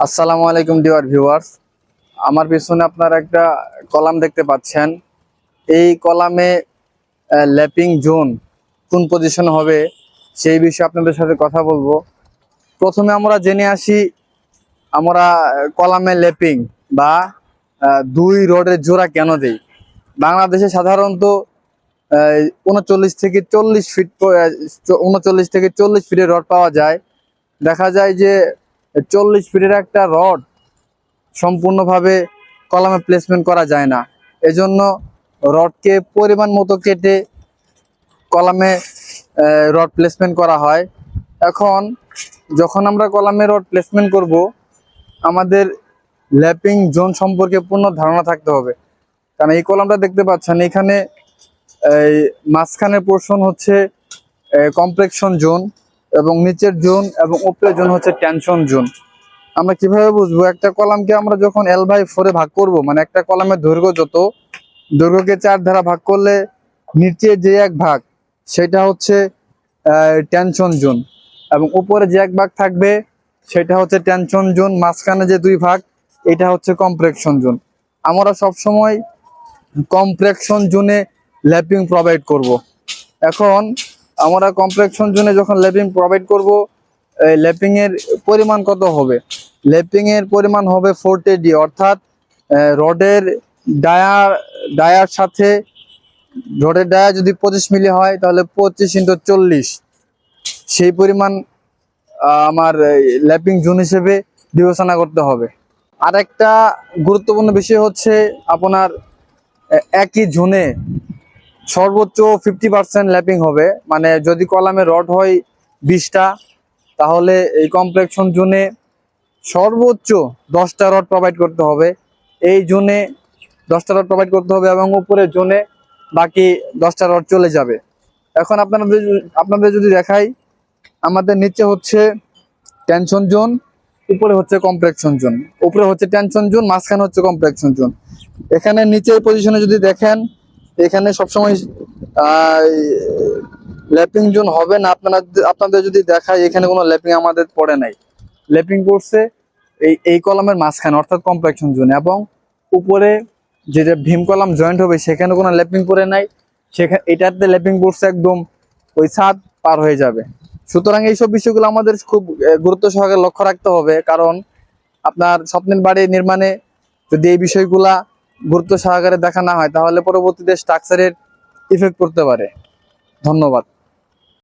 আসসালামু আলাইকুম dear viewers. আমার পিছনে আপনারা একটা কলাম দেখতে পাচ্ছেন। এই কলামে ল্যাপিং জোন কোন পজিশন হবে সেই বিষয়ে আপনাদের সাথে কথা বলবো। প্রথমে আমরা জেনে আসি আমরা কলামে ল্যাপিং বা দুই রডের জোড়া কেন দেই। বাংলাদেশে সাধারণত 39 থেকে 40 ফিট 39 থেকে 40 ফিটের রড পাওয়া যায়। দেখা যায় যে 40 ফিটের একটা রড সম্পূর্ণভাবে কলামে প্লেসমেন্ট করা যায় না। এজন্য রডকে পরিমাণ মতো কেটে কলামে রড প্লেসমেন্ট করা হয়। এখন যখন আমরা কলামে রড প্লেসমেন্ট করব, আমাদের ল্যাপিং জোন সম্পর্কে পূর্ণ ধারণা থাকতে হবে। কারণ এই কলামটা দেখতে পাচ্ছেন, এখানে এই মাঝখানের পোর্শন হচ্ছে কমপ্লেকশন জোন এবং নিচের জোন এবং উপরের জোন হচ্ছে টেনশন জোন। আমরা কিভাবে বুঝবো? একটা কলামকে আমরা যখন L/4 ভাগ করব, মানে একটা কলামের দৈর্ঘ্য যত, দৈর্ঘ্যকে 4 দ্বারা ভাগ করলে নিচে যে এক ভাগ সেটা হচ্ছে টেনশন জোন এবং উপরে যে এক ভাগ থাকবে সেটা হচ্ছে টেনশন জোন। মাঝখানে যে দুই ভাগ এটা হচ্ছে কম্প্রেকশন জোন। আমরা সব সময় কম্প্রেকশন জোনে ল্যাপিং প্রোভাইড করব। এখন আমরা কম্প্রেকশন জোনে যখন ল্যাপিং প্রোভাইড করব, ল্যাপিং এর পরিমাণ কত হবে? ল্যাপিং এর পরিমাণ হবে 40D, অর্থাৎ রডের ডায়ার সাথে রডের ডায়া যদি 25 মিলি হয় তাহলে 25 × 40 সেই পরিমাণ আমার ল্যাপিং জোন হিসেবে বিবেচনা করতে হবে। আর একটা গুরুত্বপূর্ণ বিষয় হচ্ছে আপনার একই জোনে সর্বোচ্চ 50% ল্যাপিং হবে। মানে যদি কলামে রড হয় 20টা, তাহলে এই কমপ্লেকশন জোনে সর্বোচ্চ 10টা রড প্রোভাইড করতে হবে। এই জোনে 10টা রড প্রোভাইড করতে হবে এবং উপরের জোনে বাকি 10টা রড চলে যাবে। এখন আপনাদের যদি দেখাই, আমাদের নিচে হচ্ছে টেনশন জোন, উপরে হচ্ছে কমপ্লেকশন জোন। উপরে হচ্ছে টেনশন জোন, মাঝখানে হচ্ছে কমপ্লেকশন জোন। এখানে নিচের পজিশনে যদি দেখেন, এখানে সবসময় ল্যাপিং জোন হবে না। আপনাদের যদি দেখাই, এখানে কোনো ল্যাপিং আমাদের পড়ে নাই। ল্যাপিং করছে এই কলামের মাঝখানে অর্থাৎ কমপ্লেকশন জোনে, এবং উপরে যেটা ভীম কলাম জয়েন্ট হবে সেখানে কোনো ল্যাপিং পড়ে নাই। সেখানে এটাতে ল্যাপিং করছে একদম ওই ছাদ পার হয়ে যাবে। সুতরাং এইসব বিষয়গুলো আমাদের খুব গুরুত্ব সহকারে লক্ষ্য রাখতে হবে, কারণ আপনার স্বপ্নের বাড়ি নির্মাণে যদি এই বিষয়গুলা গুরুত্ব সহকারে দেখা না হয় তাহলে পরবর্তীতে স্ট্রাকচারের ইফেক্ট পড়তে পারে। ধন্যবাদ।